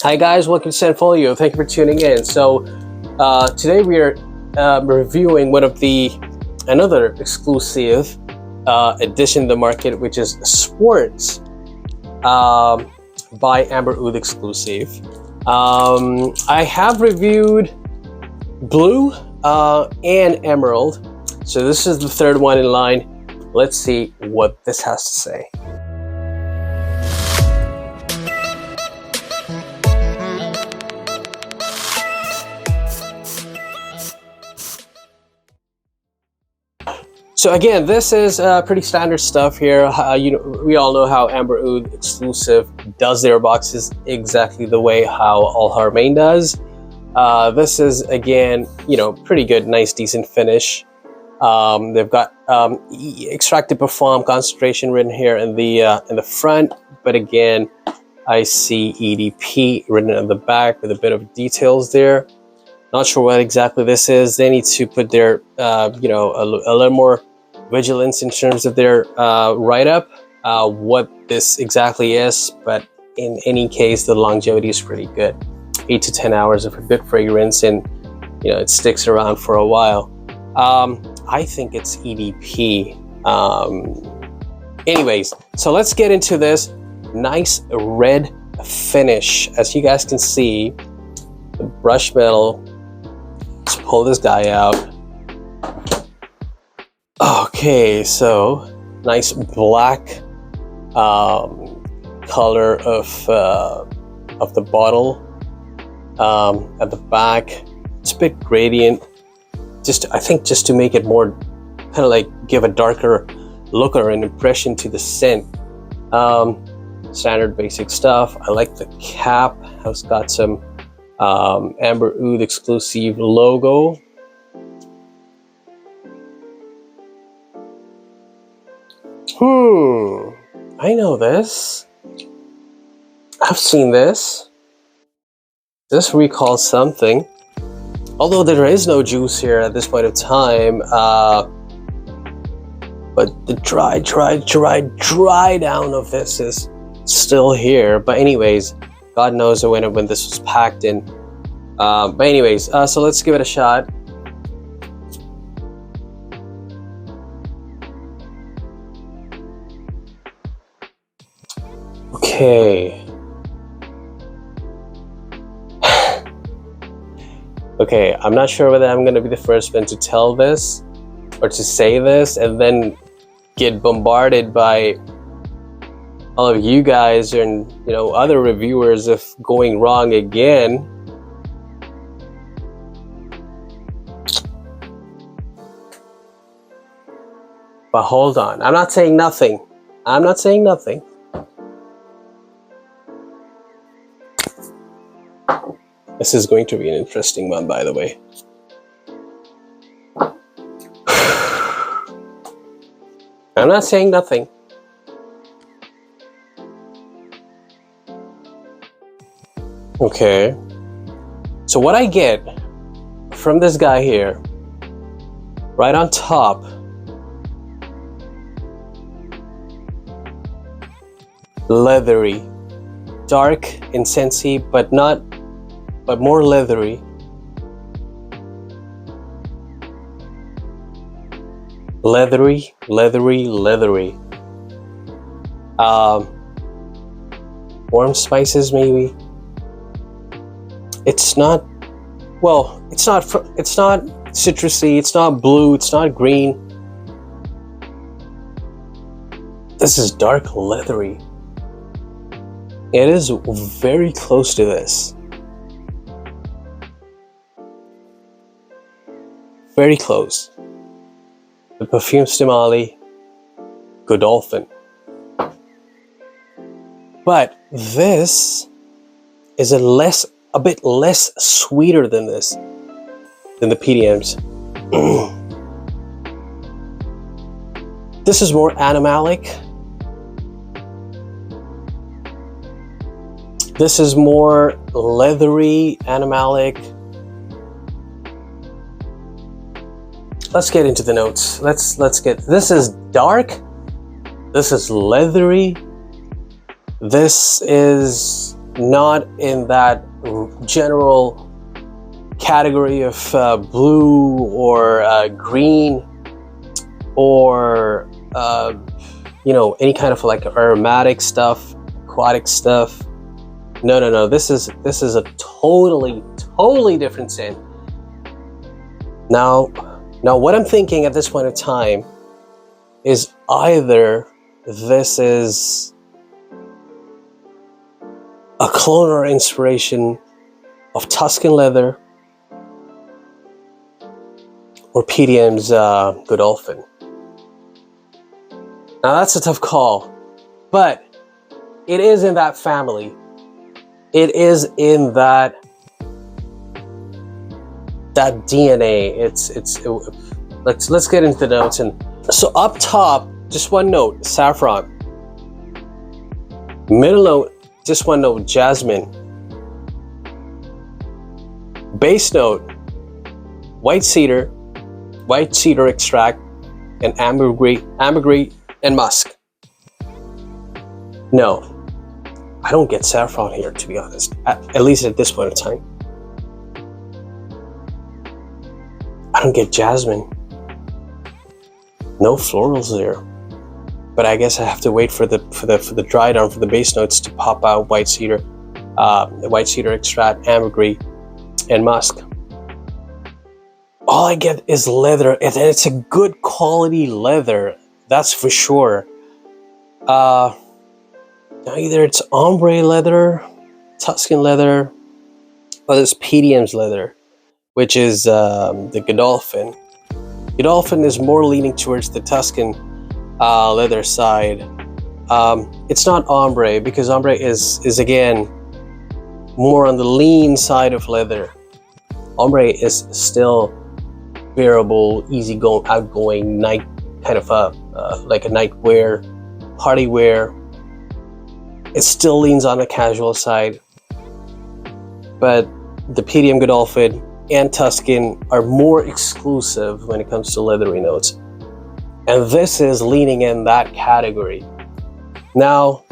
Hi guys, welcome to ScentFolio. Thank you for tuning in. So today we are reviewing one of another exclusive edition in the market, which is Sports by Amber Oud Exclusive. I have reviewed Blue and Emerald, so this is the third one in line. Let's see what this has to say. So again, this is pretty standard stuff here. We all know how Amber Oud Exclusive does their boxes exactly the way how alharamain does. This is again, pretty good, nice, decent finish. They've got extracted parfum concentration written here in the front, but again, I see EDP written on the back with a bit of details there. Not sure what exactly this is. They need to put their, a little more vigilance in terms of their write-up, what this exactly is. But in any case, the longevity is pretty good. 8 to 10 hours of a good fragrance, and it sticks around for a while. I think it's EDP. Anyways, so let's get into this nice red finish. As you guys can see, the brush metal. Let's pull this guy out. Okay, so nice black color of the bottle at the back. It's a bit gradient. I think just to make it more kind of like give a darker look or an impression to the scent. Standard basic stuff. I like the cap. It's got some Amber Oud Exclusive logo. I know this. I've seen this. This recalls something. Although there is no juice here at this point of time, but the dry down of this is still here. But anyways, God knows when this was packed in. But anyways, so let's give it a shot. Okay. Okay, I'm not sure whether I'm going to be the first one to tell this or to say this and then get bombarded by all of you guys and other reviewers of going wrong again. But hold on, I'm not saying nothing. I'm not saying nothing. This is going to be an interesting one, by the way. I'm not saying nothing. Okay. So what I get from this guy here, right on top, leathery, dark, incensey, but more leathery. Leathery. Warm spices, maybe. It's not citrusy, it's not blue, it's not green. This is dark leathery. It is very close to this. Very close. The Parfums De Marly Godolphin. But this is a bit less sweeter than this, than the PDMs. This is more animalic. This is more leathery, animalic. Let's get into the notes. Let's get. This is dark. This is leathery. This is not in that general category of blue or green or you know, any kind of like aromatic stuff, aquatic stuff. No, no, no. This is a totally different scent. Now what I'm thinking at this point in time is either this is a clone or inspiration of Tuscan leather or PDM's Godolphin. Now that's a tough call, but it is in that family. It is in that DNA. Let's get into the notes. And so up top, just one note, saffron. Middle note, just one note, jasmine. Base note, white cedar extract, and ambergris and musk. No, I don't get saffron here, to be honest, at least at this point in time. I don't get jasmine. No florals there. But I guess I have to wait for the dry down for the base notes to pop out white cedar extract, ambergris, and musk. All I get is leather, and it's a good quality leather, that's for sure. Now either it's ombre leather, Tuscan leather, or this PDM's leather, which is the Godolphin. Godolphin is more leaning towards the Tuscan leather side. It's not ombre, because ombre is again more on the lean side of leather. Ombre is still wearable, easygoing, outgoing, night kind of like a night wear, party wear. It still leans on the casual side, but the PDM Godolphin and Tuscan are more exclusive when it comes to leathery notes, and this is leaning in that category. Now,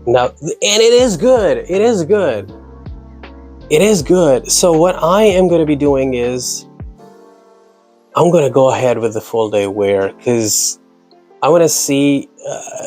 and it is good. It is good. It is good. So what I am going to be doing is I'm going to go ahead with the full day wear, because I want to see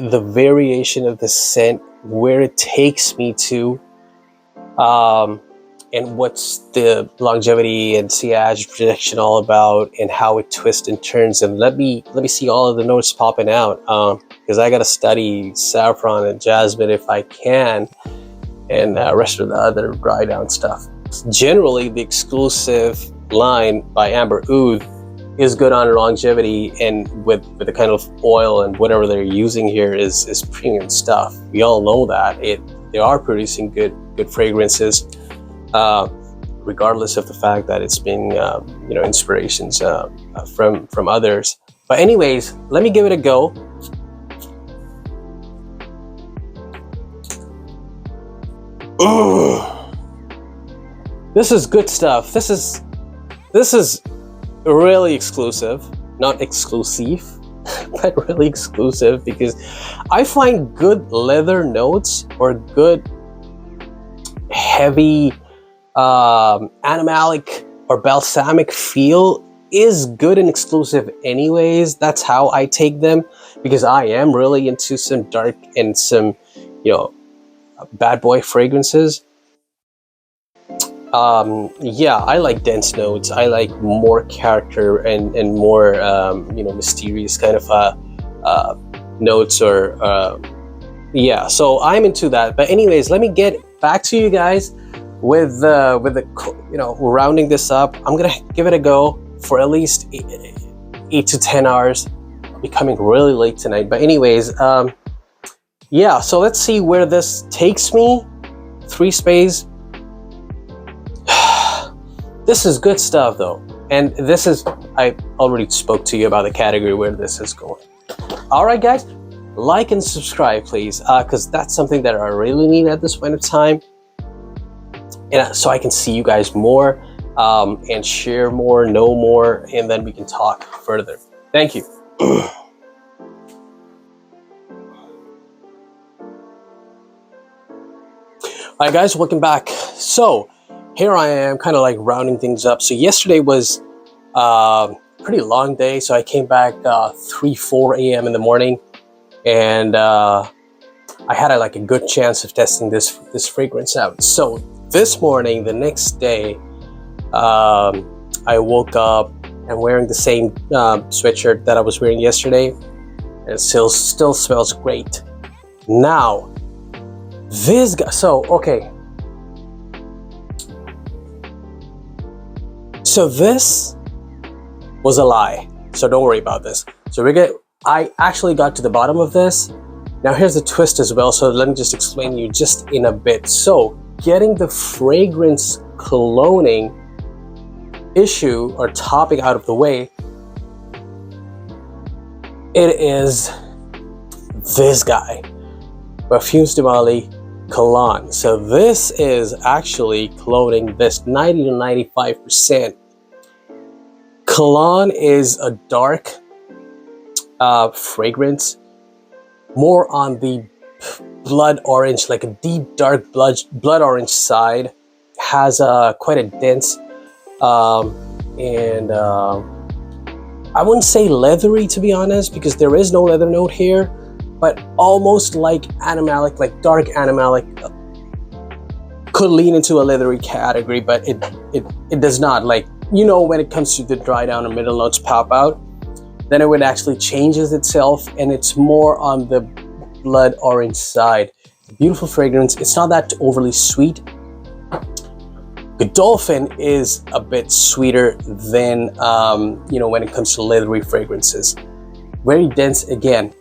the variation of the scent, where it takes me to, and what's the longevity and sillage projection all about, and how it twists and turns. And let me see all of the notes popping out, because I got to study saffron and jasmine if I can, and the rest of the other dry down stuff. Generally, the Exclusive line by Amber Oud is good on longevity, and with the kind of oil and whatever they're using here is premium stuff. We all know that they are producing good fragrances, regardless of the fact that it's been you know, inspirations from others. But anyways, let me give it a go. This is good stuff. This is really exclusive, not exclusive, but really exclusive, because I find good leather notes or good heavy animalic or balsamic feel is good and exclusive anyways. That's how I take them, because I am really into some dark and some, you know, bad boy fragrances. Yeah, I like dense notes. I like more character and more you know, mysterious kind of notes, or yeah, so I'm into that. But anyways, let me get back to you guys with the you know, rounding this up. I'm gonna give it a go for at least 8 to 10 hours. I'll be coming really late tonight, but anyways, yeah, so let's see where this takes me. 3 space. This is good stuff though, and this is, I already spoke to you about the category where this is going. All right guys, like and subscribe please, because that's something that I really need at this point of time, and so I can see you guys more, and share more, know more, and then we can talk further. Thank you. Alright guys, welcome back. So here I am kind of like rounding things up. So yesterday was pretty long day, so I came back 3-4 a.m. in the morning, and I had like a good chance of testing this fragrance out. So this morning, the next day, I woke up and wearing the same sweatshirt that I was wearing yesterday, and it still smells great. Now this guy, so okay, so this was a lie, so don't worry about this. So I actually got to the bottom of this. Now here's the twist as well, so let me just explain you just in a bit. So getting the fragrance cloning issue or topic out of the way, it is this guy, Parfums De Marly Kalan. So this is actually cloning this 90 to 95%. Kalan is a dark fragrance, more on the blood orange, like a deep dark blood orange side. Has quite a dense and I wouldn't say leathery, to be honest, because there is no leather note here, but almost like animalic, like dark animalic. Could lean into a leathery category, but it does not. Like, you know, when it comes to the dry down and middle notes pop out, then it would actually changes itself, and it's more on the blood orange side. Beautiful fragrance. It's not that overly sweet. Godolphin is a bit sweeter than you know, when it comes to leathery fragrances. Very dense again.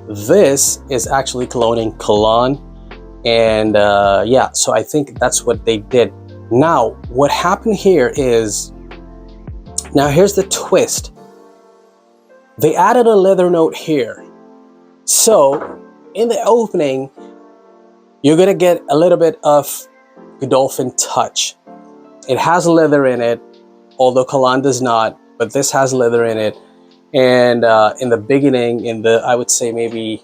This is actually cloning Kalan, and yeah, so I think that's what they did. Now what happened here is, now here's the twist. They added a leather note here. So in the opening, you're gonna get a little bit of Godolphin touch. It has leather in it, although Kalan does not, but this has leather in it. And in the beginning, I would say maybe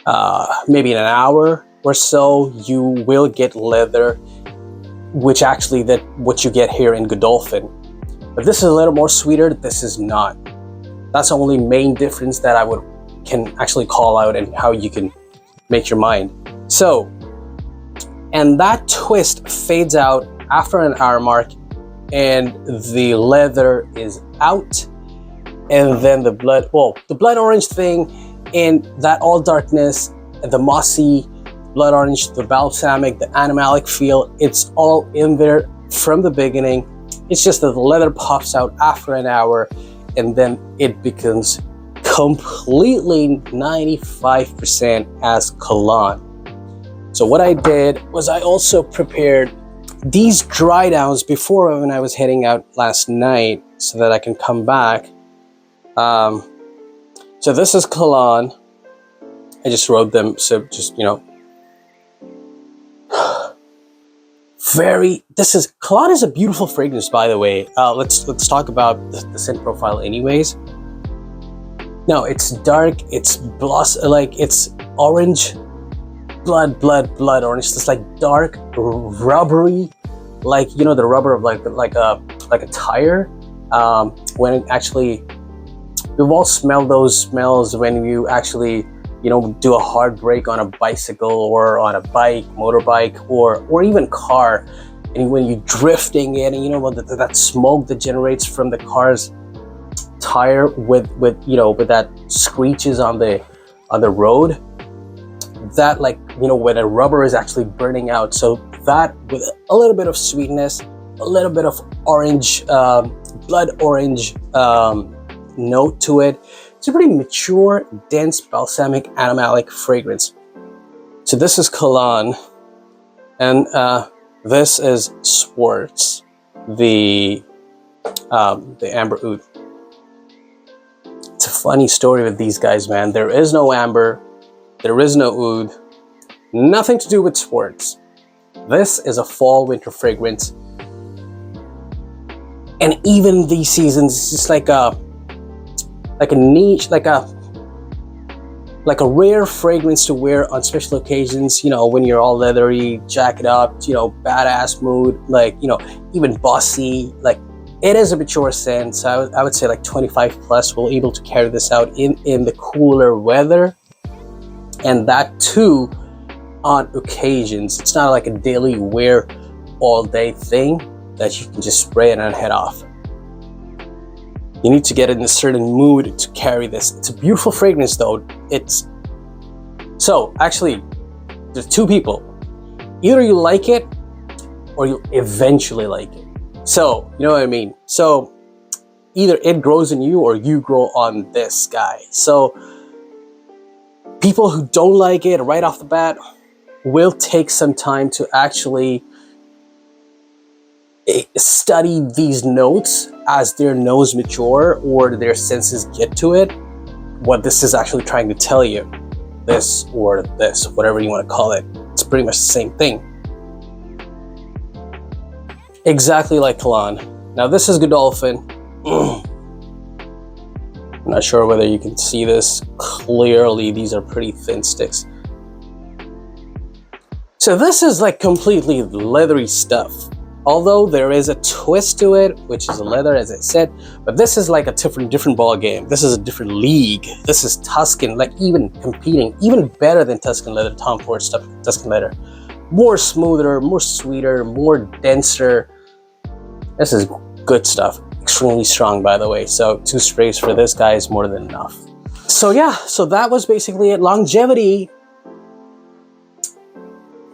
in an hour or so, you will get leather, which actually what you get here in Godolphin. But this is a little more sweeter. This is not. That's the only main difference that I can actually call out, and how you can make your mind. So, and that twist fades out after an hour mark, and the leather is out, and then the blood orange thing, and that all darkness, the mossy blood orange, the balsamic, the animalic feel, it's all in there from the beginning. It's just that the leather pops out after an hour, and then it becomes completely 95% as Kalan. So what I did was I also prepared these dry downs before when I was heading out last night, so that I can come back. So this is Kalan. I just wrote them, so just, you know, Kalan is a beautiful fragrance, by the way. Let's talk about the scent profile anyways. No, it's dark, it's like it's orange, blood orange. It's like dark, rubbery, like, you know, the rubber of like a tire. When it actually, we've all smelled those smells when you actually, you know, do a hard brake on a bicycle or on a bike, motorbike, or even car, and when you're drifting in, and you know that smoke that generates from the car's tire with you know, with that screeches on the road, that, like, you know, when a rubber is actually burning out. So that, with a little bit of sweetness, a little bit of orange, blood orange note to it. It's a pretty mature, dense, balsamic, animalic fragrance. So this is Kalan, and this is Swartz, the amber oud. It's a funny story with these guys, man. There is no amber, there is no oud, nothing to do with Swartz. This is a fall winter fragrance, and even these seasons, it's just like a niche, like a like a rare fragrance to wear on special occasions, you know, when you're all leathery, jacket up, you know, badass mood, like, you know, even bossy. Like, it is a mature scent, so I would say like 25 plus will able to carry this out in the cooler weather, and that too on occasions. It's not like a daily wear all day thing that you can just spray it and head off. You need to get in a certain mood to carry this. It's a beautiful fragrance though. It's so actually there's two people. Either you like it or you eventually like it. So you know what I mean? So either it grows in you or you grow on this guy. So people who don't like it right off the bat will take some time to actually study these notes as their nose mature or their senses get to it, what this is actually trying to tell you. This or this, whatever you want to call it. It's pretty much the same thing. Exactly like Kalan. Now this is Godolphin. I'm not sure whether you can see this clearly. These are pretty thin sticks. So this is like completely leathery stuff. Although there is a twist to it, which is a leather, as I said, but this is like a different ball game. This is a different league. This is Tuscan, like even competing, even better than Tuscan leather, Tom Ford stuff, Tuscan leather. More smoother, more sweeter, more denser. This is good stuff. Extremely strong, by the way. So 2 sprays for this guy is more than enough. So yeah, so that was basically it. Longevity.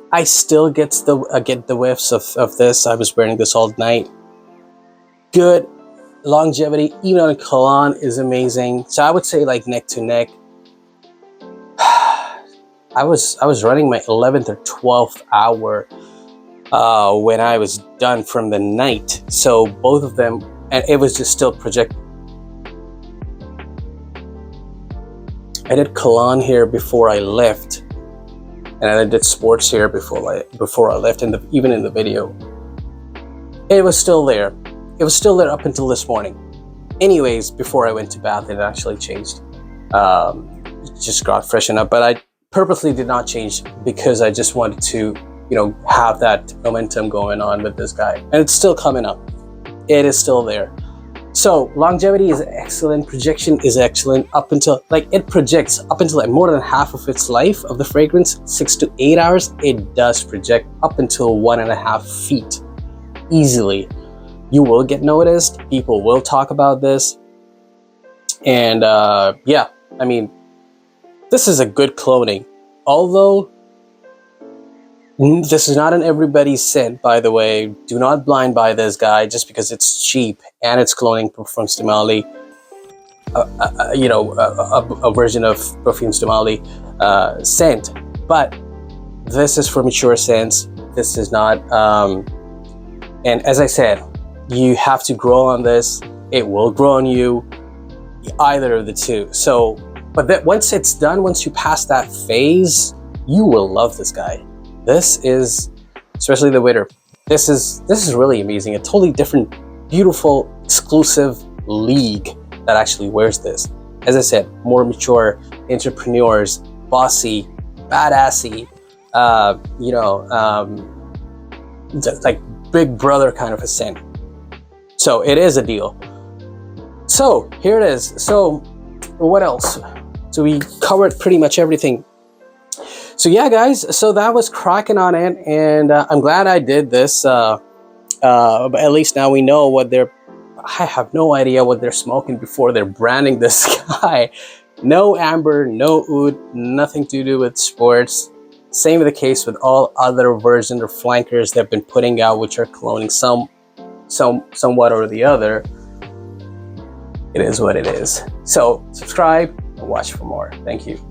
I still get the whiffs of this. I was wearing this all night. Good longevity, even on Kalan, is amazing. So I would say like neck to neck. I was running my 11th or 12th hour when I was done from the night. So both of them, and it was just still project. I did Kalan here before I left. And I did sports here before I left, even in the video. It was still there. It was still there up until this morning. Anyways, before I went to bath, it actually changed. Just got freshened up, but I purposely did not change because I just wanted to, you know, have that momentum going on with this guy. And it's still coming up. It is still there. So longevity is excellent, projection is excellent up until, like, it projects up until like more than half of its life of the fragrance, 6 to 8 hours, it does project up until 1.5 feet easily. You will get noticed, people will talk about this. And yeah, I mean, this is a good cloning. Although this is not an everybody's scent, by the way. Do not blind buy this guy just because it's cheap and it's cloning Parfums De Marly. You know, a version of Parfums De Marly scent. But this is for mature scents. This is not. And as I said, you have to grow on this. It will grow on you. Either of the two. So, but that once it's done, once you pass that phase, you will love this guy. This is, especially the winter, this is really amazing. A totally different, beautiful, exclusive league that actually wears this. As I said, more mature entrepreneurs, bossy, badassy, you know, like big brother kind of a scent. So it is a deal. So here it is. So what else? So we covered pretty much everything. So yeah, guys, so that was cracking on it, and I'm glad I did this. But at least now we know what they're. I have no idea what they're smoking before they're branding this guy. No amber, no oud, nothing to do with sports. Same with the case with all other versions or flankers they've been putting out, which are cloning somewhat or the other. It is what it is. So subscribe and watch for more. Thank you.